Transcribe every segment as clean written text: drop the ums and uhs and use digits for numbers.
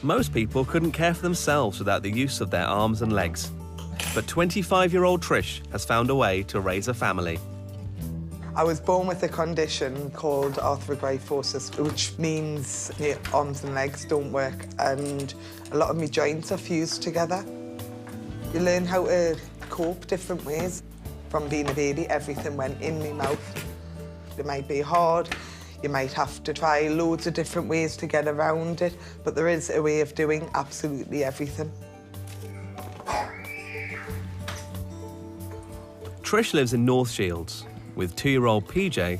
Most people couldn't care for themselves without the use of their arms and legs. But 25-year-old Trish has found a way to raise a family. I was born with a condition called arthrogryposis, which means my arms and legs don't work, and a lot of my joints are fused together. You learn how to cope different ways. From being a baby, everything went in my mouth. It might be hard, you might have to try loads of different ways to get around it, but there is a way of doing absolutely everything. Trish lives in North Shields with 2-year-old PJ,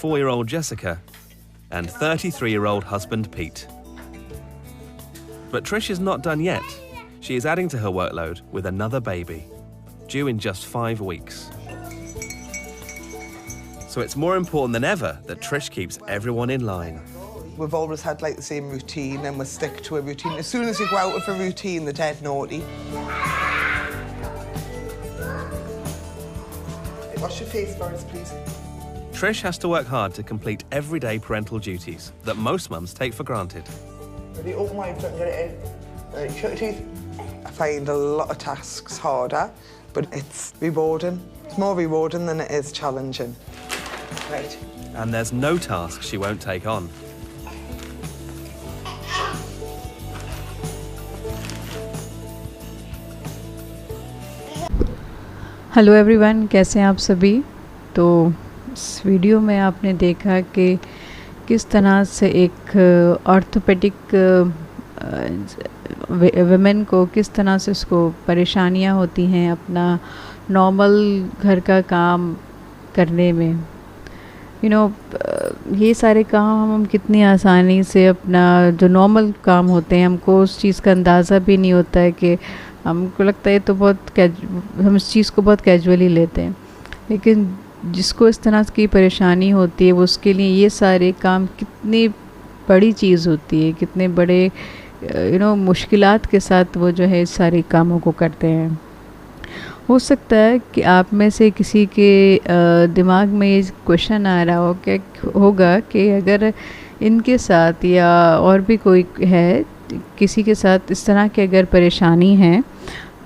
4-year-old Jessica, and 33-year-old husband Pete. But Trish is not done yet. She is adding to her workload with another baby, due in just 5 weeks. So it's more important than ever that Trish keeps everyone in line. We've always had like the same routine, and we stick to a routine. As soon as you go out of a routine, they're dead naughty. Wash your face for us, please. Trish has to work hard to complete everyday parental duties that most mums take for granted. Ready, open wide so I can get it in. Right, shut your teeth. I find a lot of tasks harder, but it's rewarding. It's more rewarding than it is challenging. Right. And there's no task she won't take on. Hello everyone, कैसे हैं आप सभी। तो इस video में आपने देखा कि किस तरह से एक ऑर्थोपेडिक वुमेन को किस तरह से उसको परेशानियां होती हैं अपना नॉर्मल घर का काम करने में। ये सारे काम हम कितनी आसानी से अपना जो नॉर्मल काम होते हैं, हमको उस चीज़ का अंदाज़ा भी नहीं होता है कि हमको लगता है तो हम इस चीज़ को बहुत कैजुअली लेते हैं, लेकिन जिसको इस तरह की परेशानी होती है वो उसके लिए ये सारे काम कितनी बड़ी चीज़ होती है, कितने बड़े मुश्किलात के साथ वो जो है इस सारे कामों को करते हैं। हो सकता है कि आप में से किसी के दिमाग में ये क्वेश्चन आ रहा होगा कि अगर इनके साथ या और भी कोई है, किसी के साथ इस तरह की अगर परेशानी है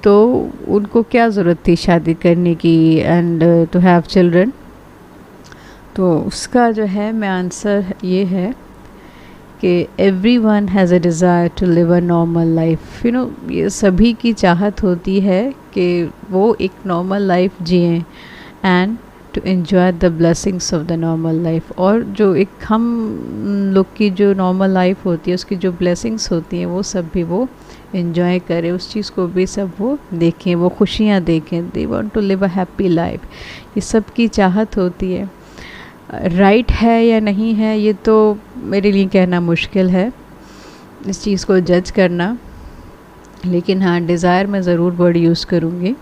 तो उनको क्या ज़रूरत थी शादी करने की एंड टू हैव चिल्ड्रन। तो उसका जो है मैं आंसर ये है कि everyone has a desire to live a normal life. ये सभी की चाहत होती है कि वो एक नॉर्मल लाइफ जिएं and to enjoy the blessings of the normal life. और जो एक हम लोग की जो नॉर्मल लाइफ होती है उसकी जो ब्लेसिंग्स होती हैं वो सब भी वो एन्जॉय करें, उस चीज़ को भी सब वो देखें, वो खुशियाँ देखें। They want to live a happy life, ये सब की चाहत होती है। राइट है या नहीं है ये तो मेरे लिए कहना मुश्किल है, इस चीज़ को जज करना, लेकिन हाँ डिज़ायर मैं ज़रूर वर्ड यूज़ करूँगी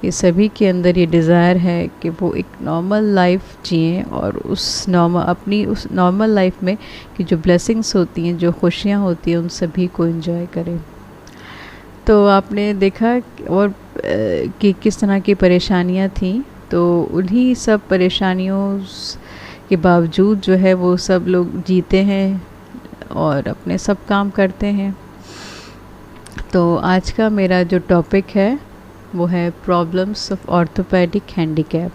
कि सभी के अंदर ये डिज़ायर है कि वो एक नॉर्मल लाइफ जिएं और उस नॉर्मल लाइफ में कि जो ब्लेसिंग्स होती हैं, जो खुशियाँ होती हैं, उन सभी को एंजॉय करें। तो आपने देखा और कि किस तरह की परेशानियाँ थीं, तो उन्हीं सब परेशानियों के बावजूद जो है वो सब लोग जीते हैं और अपने सब काम करते हैं। तो आज का मेरा जो टॉपिक है वो है प्रॉब्लम्स ऑफ ऑर्थोपेडिक हैंडीकैप।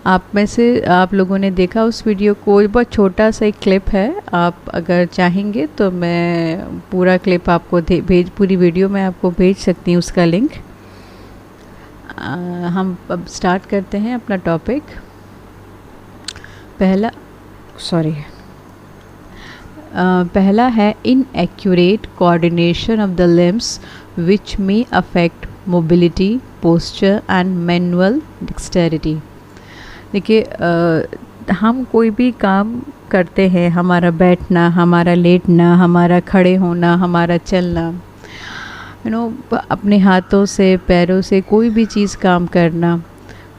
आप लोगों ने देखा उस वीडियो को, बहुत छोटा सा एक क्लिप है। आप अगर चाहेंगे तो मैं पूरा क्लिप आपको पूरी वीडियो मैं आपको भेज सकती हूँ उसका लिंक। हम अब स्टार्ट करते हैं अपना टॉपिक। पहला है inaccurate coordination of the limbs which may affect mobility, posture and manual dexterity. देखिए, हम कोई भी काम करते हैं, हमारा बैठना, हमारा लेटना, हमारा खड़े होना, हमारा चलना, अपने हाथों से पैरों से कोई भी चीज़ काम करना,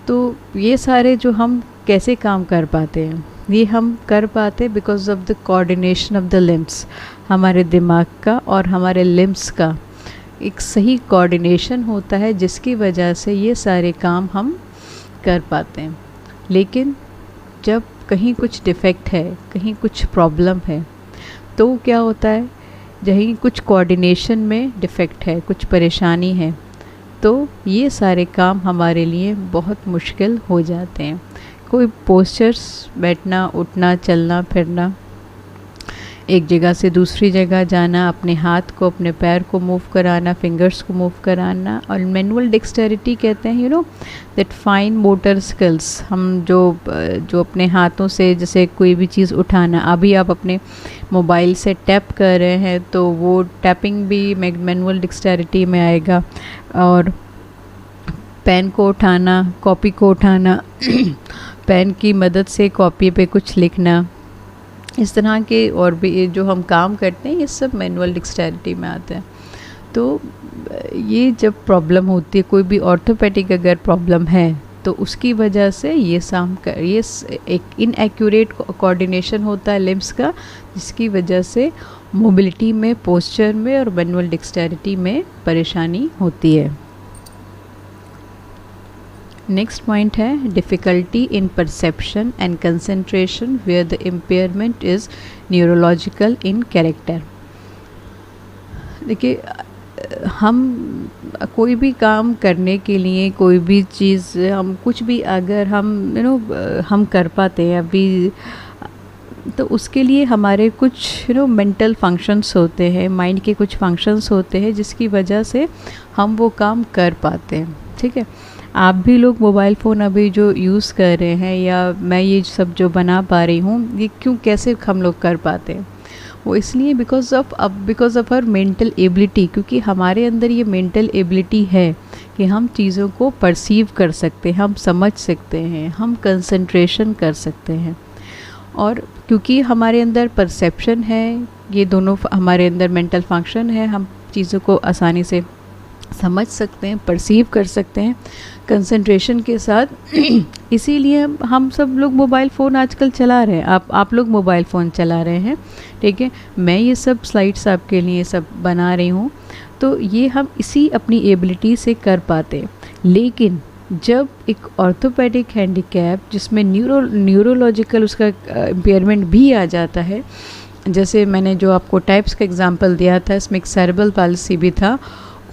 तो ये सारे जो हम कैसे काम कर पाते हैं, ये हम कर पाते because of the coordination of the limbs. हमारे दिमाग का और हमारे लिम्स का एक सही कोऑर्डिनेशन होता है जिसकी वजह से ये सारे काम हम कर पाते हैं। लेकिन जब कहीं कुछ डिफेक्ट है, कहीं कुछ प्रॉब्लम है, तो क्या होता है जहीं कुछ कोऑर्डिनेशन में डिफेक्ट है, कुछ परेशानी है, तो ये सारे काम हमारे लिए बहुत मुश्किल हो जाते हैं। कोई पोस्चर्स, बैठना, उठना, चलना फिरना, एक जगह से दूसरी जगह जाना, अपने हाथ को, अपने पैर को मूव कराना, फिंगर्स को मूव कराना, और मैनुअल डेक्सटेरिटी कहते हैं, दैट फाइन मोटर स्किल्स। हम जो अपने हाथों से जैसे कोई भी चीज़ उठाना, अभी आप अपने मोबाइल से टैप कर रहे हैं तो वो टैपिंग भी मैनुअल डेक्सटेरिटी में आएगा। और पेन को उठाना, कॉपी को उठाना पेन की मदद से कॉपी पे कुछ लिखना, इस तरह के और भी जो हम काम करते हैं, ये सब मैनुअल डेक्सटेरिटी में आते हैं। तो ये जब प्रॉब्लम होती है, कोई भी ऑर्थोपेडिक अगर प्रॉब्लम है, तो उसकी वजह से ये एक इनएक्यूरेट कोऑर्डिनेशन होता है लिम्स का, जिसकी वजह से मोबिलिटी में, पोस्चर में और मैनुअल डेक्सटेरिटी में परेशानी होती है। नेक्स्ट पॉइंट है difficulty in perception and concentration where the impairment is neurological in character. देखिए, हम कोई भी काम करने के लिए, कोई भी चीज़, हम कुछ भी अगर हम कर पाते हैं अभी, तो उसके लिए हमारे कुछ मेंटल फंक्शंस होते हैं, माइंड के कुछ फंक्शंस होते हैं, जिसकी वजह से हम वो काम कर पाते हैं। ठीक है, आप भी लोग मोबाइल फ़ोन अभी जो यूज़ कर रहे हैं, या मैं ये सब जो बना पा रही हूँ, ये कैसे हम लोग कर पाते हैं? वो इसलिए because of our mental ability, क्योंकि हमारे अंदर ये मेंटल एबिलिटी है कि हम चीज़ों को परसीव कर सकते हैं, हम समझ सकते हैं, हम कंसंट्रेशन कर सकते हैं। और क्योंकि हमारे अंदर परसेप्शन है, ये दोनों हमारे अंदर मेंटल फंक्शन है, हम चीज़ों को आसानी से समझ सकते हैं, परसीव कर सकते हैं कंसंट्रेशन के साथ। इसीलिए हम सब लोग मोबाइल फ़ोन आजकल चला रहे हैं। आप लोग मोबाइल फ़ोन चला रहे हैं, ठीक है। मैं ये सब स्लाइड्स आपके लिए सब बना रही हूँ, तो ये हम इसी अपनी एबिलिटी से कर पाते हैं। लेकिन जब एक ऑर्थोपेडिक हैंडीकैप जिसमें न्यूरोलॉजिकल उसका इम्पेयरमेंट भी आ जाता है, जैसे मैंने जो आपको टाइप्स का एग्जांपल दिया था, इसमें एक सेरेब्रल पाल्सी भी था,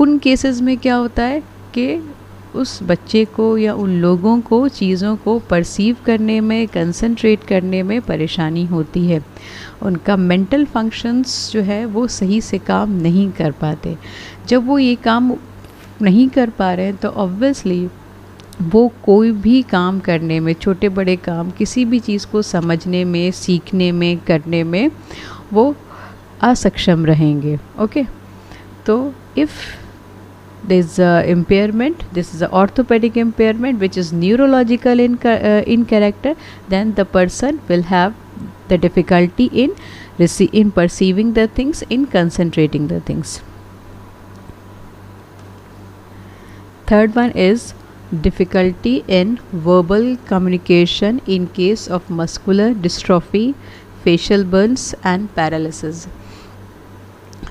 उन केसेस में क्या होता है कि उस बच्चे को या उन लोगों को चीज़ों को परसीव करने में, कंसंट्रेट करने में परेशानी होती है। उनका मेंटल फंक्शंस जो है वो सही से काम नहीं कर पाते। जब वो ये काम नहीं कर पा रहे हैं तो ऑब्वियसली वो कोई भी काम करने में, छोटे बड़े काम, किसी भी चीज़ को समझने में, सीखने में, करने में वो असक्षम रहेंगे। ओके, तो if there is impairment, this is the orthopedic impairment which is neurological in character, then the person will have the difficulty in perceiving the things, in concentrating the things. Third one is difficulty in verbal communication in case of muscular dystrophy, facial burns and paralysis.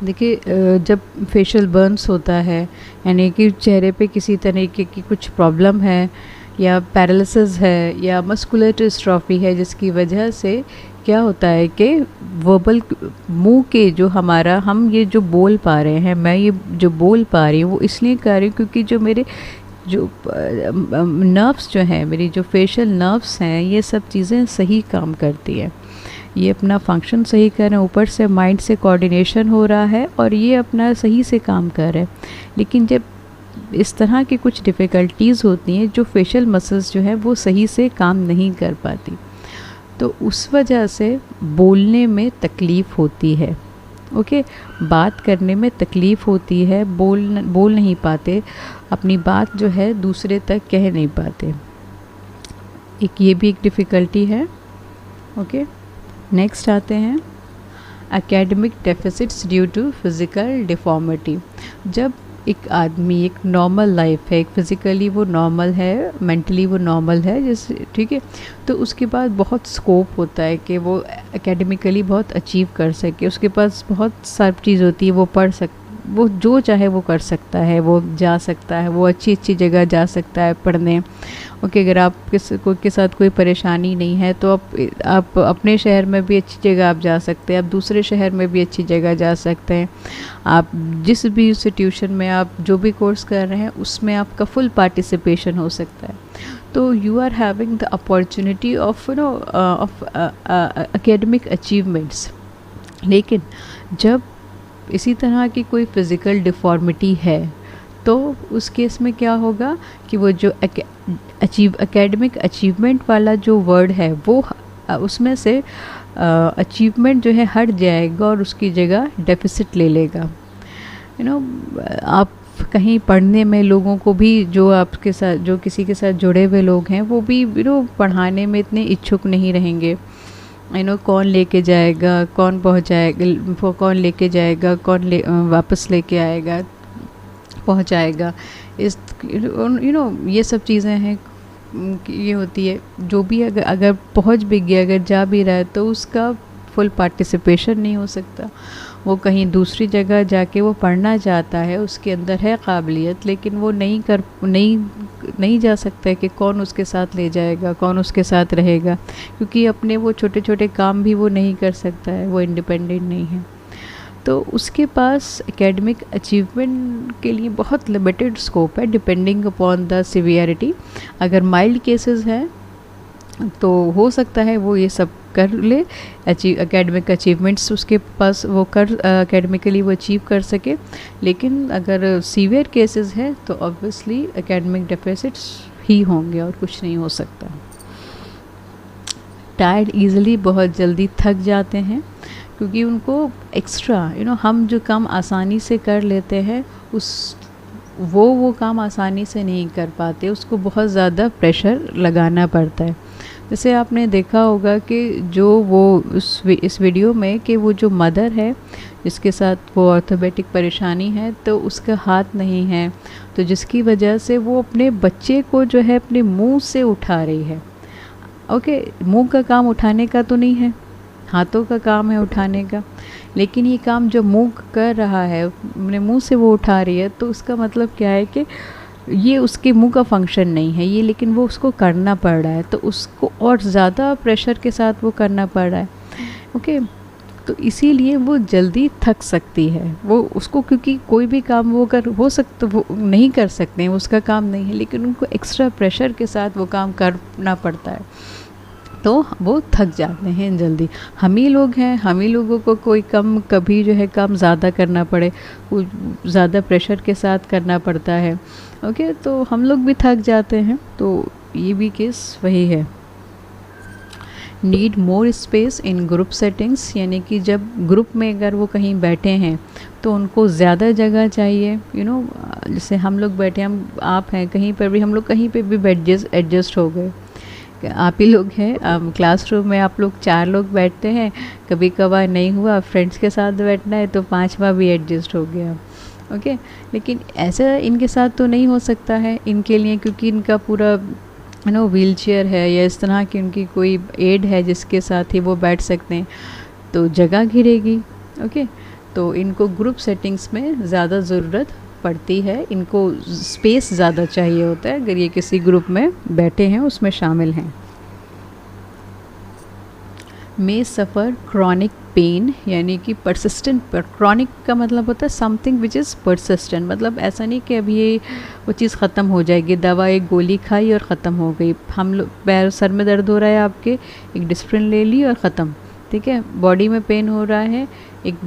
देखिए, जब facial Burns होता है, यानी कि चेहरे पे किसी तरीके की कुछ प्रॉब्लम है, या पैरालिसिस है, या मस्कुलर डिस्ट्रॉफी है, जिसकी वजह से क्या होता है कि वर्बल, मुंह के जो हमारा, हम ये जो बोल पा रहे हैं, मैं ये जो बोल पा रही हूँ वो इसलिए कर रही हूँ क्योंकि जो मेरे जो नर्व्स जो हैं, मेरी जो फेशियल नर्व्स हैं, ये सब चीज़ें सही काम करती है, ये अपना फंक्शन सही कर रहे हैं, ऊपर से माइंड से कोऑर्डिनेशन हो रहा है और ये अपना सही से काम कर रहे हैं। लेकिन जब इस तरह की कुछ डिफ़िकल्टीज़ होती हैं, जो फेशियल मसल्स जो है वो सही से काम नहीं कर पाती, तो उस वजह से बोलने में तकलीफ़ होती है। ओके, बात करने में तकलीफ़ होती है, बोल नहीं पाते, अपनी बात जो है दूसरे तक कह नहीं पाते। एक ये भी एक डिफ़िकल्टी है। ओके, नेक्स्ट आते हैं academic deficits due to physical deformity. जब एक आदमी, एक नॉर्मल लाइफ है, एक फिज़िकली वो नॉर्मल है, मेंटली वो नॉर्मल है, जैसे, ठीक है, तो उसके बाद बहुत स्कोप होता है कि वो एकेडमिकली बहुत अचीव कर सके, उसके पास बहुत सारी चीज़ होती है, वो वो जो चाहे वो कर सकता है, वो जा सकता है, वो अच्छी अच्छी जगह जा सकता है पढ़ने। ओके, अगर आप के साथ कोई परेशानी नहीं है तो आप अपने शहर में भी अच्छी जगह आप जा सकते हैं, आप दूसरे शहर में भी अच्छी जगह जा सकते हैं। आप जिस भी इंस्टीट्यूशन में आप जो भी कोर्स कर रहे हैं उसमें आपका फुल पार्टिसिपेशन हो सकता है। तो you are having the opportunity of of academic achievements. लेकिन जब इसी तरह की कोई फ़िज़िकल डिफ़ॉर्मिटी है तो उस केस में क्या होगा कि वो जो एकेडमिक अचीवमेंट वाला जो वर्ड है वो उसमें से अचीवमेंट जो है हट जाएगा और उसकी जगह डेफिसिट ले लेगा। आप कहीं पढ़ने में लोगों को भी जो आपके साथ जो किसी के साथ जुड़े हुए लोग हैं वो भी पढ़ाने में इतने इच्छुक नहीं रहेंगे। कौन लेके जाएगा, कौन पहुंचाएगा, कौन लेके जाएगा, कौन वापस लेके आएगा, पहुंचाएगा। इस ये सब चीज़ें हैं, ये होती है। जो भी अगर पहुंच भी गया, अगर जा भी रहा है तो उसका फुल पार्टिसिपेशन नहीं हो सकता। वो कहीं दूसरी जगह जाके वो पढ़ना चाहता है, उसके अंदर है काबिलियत, लेकिन वो नहीं जा सकता है कि कौन उसके साथ ले जाएगा, कौन उसके साथ रहेगा, क्योंकि अपने वो छोटे छोटे काम भी वो नहीं कर सकता है, वो इंडिपेंडेंट नहीं है। तो उसके पास एकेडमिक अचीवमेंट के लिए बहुत लिमिटेड स्कोप है, डिपेंडिंग अपॉन द सिवियरिटी। अगर माइल्ड केसेस हैं तो हो सकता है वो ये सब कर ले, एकेडमिक अचीवमेंट्स उसके पास वो एकेडमिकली वो अचीव कर सके। लेकिन अगर सीवियर केसेस है तो ऑब्वियसली एकेडमिक डेफिसिट्स ही होंगे और कुछ नहीं हो सकता। टायर्ड ईज़िली बहुत जल्दी थक जाते हैं क्योंकि उनको एक्स्ट्रा हम जो काम आसानी से कर लेते हैं वो काम आसानी से नहीं कर पाते, उसको बहुत ज़्यादा प्रेशर लगाना पड़ता है। जैसे आपने देखा होगा कि जो वो इस वीडियो में कि वो जो मदर है जिसके साथ वो ऑर्थोपेडिक परेशानी है तो उसका हाथ नहीं है, तो जिसकी वजह से वो अपने बच्चे को जो है अपने मुंह से उठा रही है। ओके, मुंह का काम उठाने का तो नहीं है, हाथों का काम है उठाने का, लेकिन ये काम जो मुंह कर रहा है, अपने मुंह से वो उठा रही है, तो उसका मतलब क्या है कि ये उसके मुंह का फंक्शन नहीं है ये, लेकिन वो उसको करना पड़ रहा है, तो उसको और ज़्यादा प्रेशर के साथ वो करना पड़ रहा है। ओके, तो इसीलिए वो जल्दी थक सकती है। वो उसको क्योंकि कोई भी काम वो नहीं कर सकते हैं, उसका काम नहीं है, लेकिन उनको एक्स्ट्रा प्रेशर के साथ वो काम करना पड़ता है, तो वो थक जाते हैं जल्दी। हम ही लोग हैं, हम ही लोगों को कभी जो है काम ज़्यादा करना पड़े, ज़्यादा प्रेशर के साथ करना पड़ता है। ओके, तो हम लोग भी थक जाते हैं, तो ये भी केस वही है। Need more space in group settings, यानी कि जब ग्रुप में अगर वो कहीं बैठे हैं तो उनको ज़्यादा जगह चाहिए। जैसे हम लोग बैठे, आप हैं कहीं पर भी, हम लोग कहीं पे भी एडजस्ट हो गए। आप ही लोग हैं क्लासरूम में, आप लोग 4 लोग बैठते हैं, कभी कभार नहीं हुआ फ्रेंड्स के साथ बैठना है तो 5वां भी एडजस्ट हो गया। ओके, लेकिन ऐसा इनके साथ तो नहीं हो सकता है इनके लिए, क्योंकि इनका पूरा व्हील चेयर है या इस तरह की उनकी कोई एड है जिसके साथ ही वो बैठ सकते हैं, तो जगह घिरेगी। ओके, तो इनको ग्रुप सेटिंग्स में ज़्यादा ज़रूरत पड़ती है, इनको स्पेस ज़्यादा चाहिए होता है अगर ये किसी ग्रुप में बैठे हैं, उसमें शामिल हैं। मे सफ़र क्रॉनिक पेन, यानी कि परसिस्टेंट, क्रॉनिक का मतलब होता है समथिंग विच इज़ परसिस्टेंट, मतलब ऐसा नहीं कि अभी ये वो चीज़ ख़त्म हो जाएगी, दवा एक गोली खाई और ख़त्म हो गई। हम लोग पैर सर में दर्द हो रहा है आपके, एक डिस्प्रिन ले ली और ख़त्म, ठीक है। बॉडी में पेन हो रहा है, एक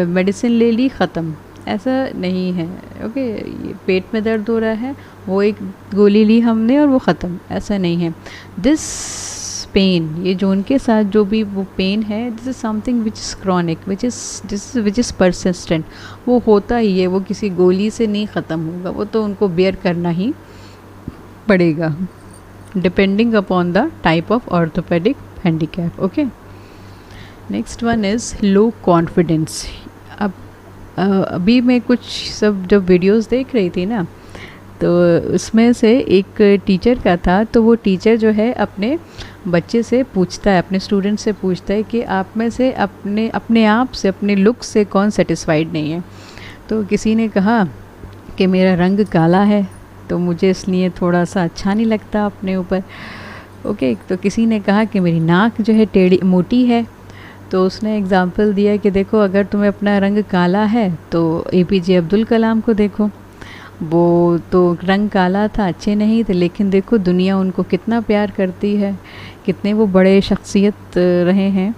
मेडिसिन ले ली, ख़त्म, ऐसा नहीं है। ओके, ये पेट में दर्द हो रहा है, वो एक गोली ली हमने और वो ख़त्म, ऐसा नहीं है। दिस पेन, ये जो उनके साथ जो भी वो पेन है, this is something which is chronic, which is persistent, वो होता ही है, वो किसी गोली से नहीं ख़त्म होगा, वो तो उनको बेयर करना ही पड़ेगा, depending upon the type of orthopaedic handicap. Okay, next one is low confidence. अब अभी मैं कुछ सब जब वीडियोस देख रही थी ना, तो उसमें से एक टीचर का था, तो वो टीचर जो है अपने बच्चे से पूछता है, अपने स्टूडेंट से पूछता है कि आप में से अपने आप से, अपने लुक से कौन सेटिस्फाइड नहीं है। तो किसी ने कहा कि मेरा रंग काला है तो मुझे इसलिए थोड़ा सा अच्छा नहीं लगता अपने ऊपर। ओके, तो किसी ने कहा कि मेरी नाक जो है टेढ़ी मोटी है, तो उसने एग्ज़ाम्पल दिया कि देखो अगर तुम्हें अपना रंग काला है तो APJ अब्दुल कलाम को देखो, वो तो रंग काला था, अच्छे नहीं थे, लेकिन देखो दुनिया उनको कितना प्यार करती है, कितने वो बड़े शख्सियत रहे हैं।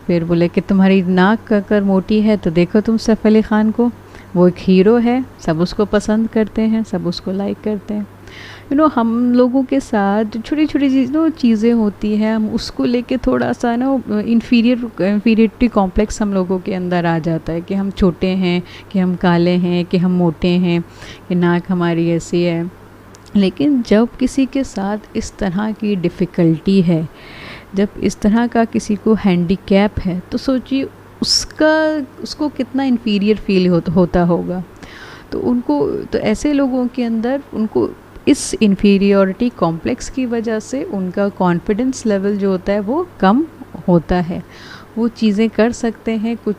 फिर बोले कि तुम्हारी नाक अगर मोटी है तो देखो तुम सैफ अली ख़ान को, वो एक हीरो है, सब उसको पसंद करते हैं, सब उसको लाइक करते हैं। हम लोगों के साथ छोटी छोटी चीज़ें होती हैं, हम उसको लेके थोड़ा सा इन्फीरियरिटी कॉम्प्लेक्स हम लोगों के अंदर आ जाता है कि हम छोटे हैं, कि हम काले हैं, कि हम मोटे हैं, कि नाक हमारी ऐसी है। लेकिन जब किसी के साथ इस तरह की डिफ़िकल्टी है, जब इस तरह का किसी को हैंडीकैप है, तो सोचिए उसको कितना इन्फीरियर फील होता होगा। तो ऐसे लोगों के अंदर उनको इस इन्फीरियरिटी कॉम्प्लेक्स की वजह से उनका कॉन्फिडेंस लेवल जो होता है वो कम होता है। वो चीज़ें कर सकते हैं कुछ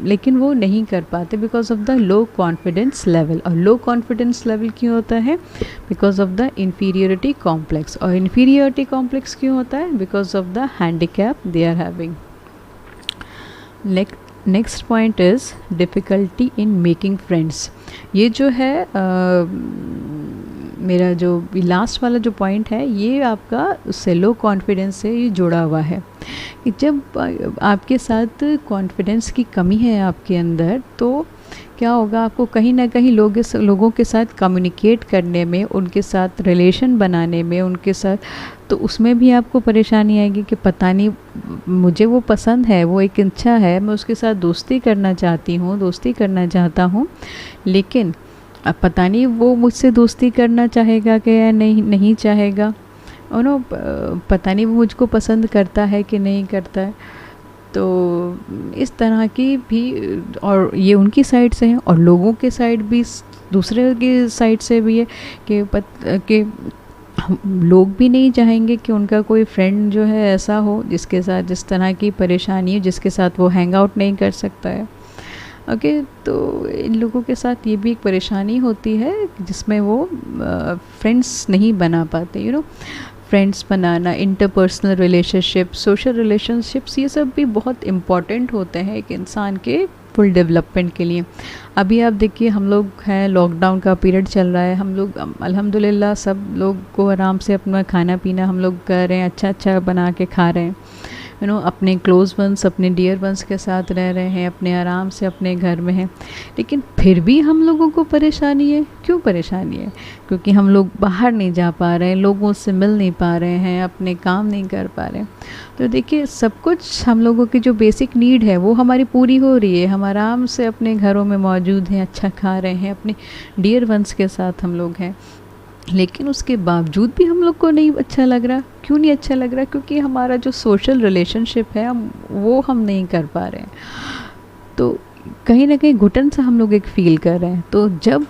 लेकिन वो नहीं कर पाते because of the low confidence level. और लो कॉन्फिडेंस लेवल क्यों होता है? Because of the inferiority complex. और इन्फीरियरिटी कॉम्प्लेक्स क्यों होता है? Because of the handicap they are having. Next point is difficulty in making friends. ये जो है मेरा जो लास्ट वाला जो पॉइंट है, ये आपका उससे लो कॉन्फिडेंस से ये जुड़ा हुआ है कि जब आपके साथ कॉन्फिडेंस की कमी है आपके अंदर, तो क्या होगा, आपको कहीं ना कहीं लोगों के साथ कम्युनिकेट करने में, उनके साथ रिलेशन बनाने में, उनके साथ, तो उसमें भी आपको परेशानी आएगी कि पता नहीं मुझे वो पसंद है, वो एक इच्छा है, मैं उसके साथ दोस्ती करना चाहता हूँ, लेकिन अब पता नहीं वो मुझसे दोस्ती करना चाहेगा कि या नहीं चाहेगा, पता नहीं वो मुझको पसंद करता है कि नहीं करता है। तो इस तरह की भी, और ये उनकी साइड से है, और लोगों के साइड भी, दूसरे की साइड से भी है कि लोग भी नहीं चाहेंगे कि उनका कोई फ्रेंड जो है ऐसा हो जिसके साथ जिस तरह की परेशानी हो, जिसके साथ वो हैंग आउट नहीं कर सकता है। ओके, तो इन लोगों के साथ ये भी एक परेशानी होती है जिसमें वो फ्रेंड्स नहीं बना पाते। फ्रेंड्स बनाना, इंटरपर्सनल रिलेशनशिप, सोशल रिलेशनशिप्स, ये सब भी बहुत इम्पॉर्टेंट होते हैं एक इंसान के फुल डेवलपमेंट के लिए। अभी आप देखिए, हम लोग हैं, लॉकडाउन का पीरियड चल रहा है, हम लोग अल्हम्दुलिल्लाह सब लोग को आराम से अपना खाना पीना हम लोग कर रहे हैं, अच्छा बना के खा रहे हैं, अपने क्लोज़ वंस, अपने डियर वंस के साथ रह रहे हैं, अपने आराम से अपने घर में हैं। लेकिन फिर भी हम लोगों को परेशानी है। क्यों परेशानी है? क्योंकि हम लोग बाहर नहीं जा पा रहे हैं, लोगों से मिल नहीं पा रहे हैं, अपने काम नहीं कर पा रहे हैं। तो देखिए, सब कुछ हम लोगों की जो बेसिक नीड है वो हमारी पूरी हो रही है, हम आराम से अपने घरों में मौजूद हैं, अच्छा खा रहे हैं, अपने डियर वंस के साथ हम लोग हैं, लेकिन उसके बावजूद भी हम लोग को नहीं अच्छा लग रहा। क्यों नहीं अच्छा लग रहा? क्योंकि हमारा जो सोशल रिलेशनशिप है वो हम नहीं कर पा रहे हैं। तो कहीं ना कहीं घुटन सा हम लोग एक फ़ील कर रहे हैं। तो जब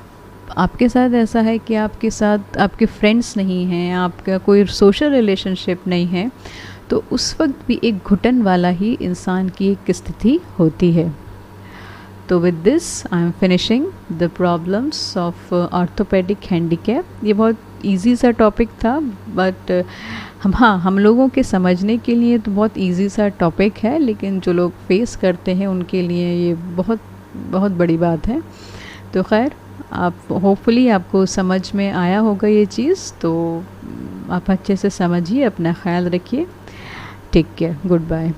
आपके साथ ऐसा है कि आपके साथ आपके फ्रेंड्स नहीं हैं, आपका कोई सोशल रिलेशनशिप नहीं है, तो उस वक्त भी एक घुटन वाला ही इंसान की एक स्थिति होती है। तो with this I am finishing the problems of orthopaedic handicap. ये बहुत इजी सा टॉपिक था, बट हम लोगों के समझने के लिए तो बहुत इजी सा टॉपिक है, लेकिन जो लोग फेस करते हैं उनके लिए ये बहुत बहुत बड़ी बात है। तो खैर, आप होपफुली आपको समझ में आया होगा ये चीज़, तो आप अच्छे से समझिए, अपना ख्याल रखिए, टेक केयर, गुड बाय।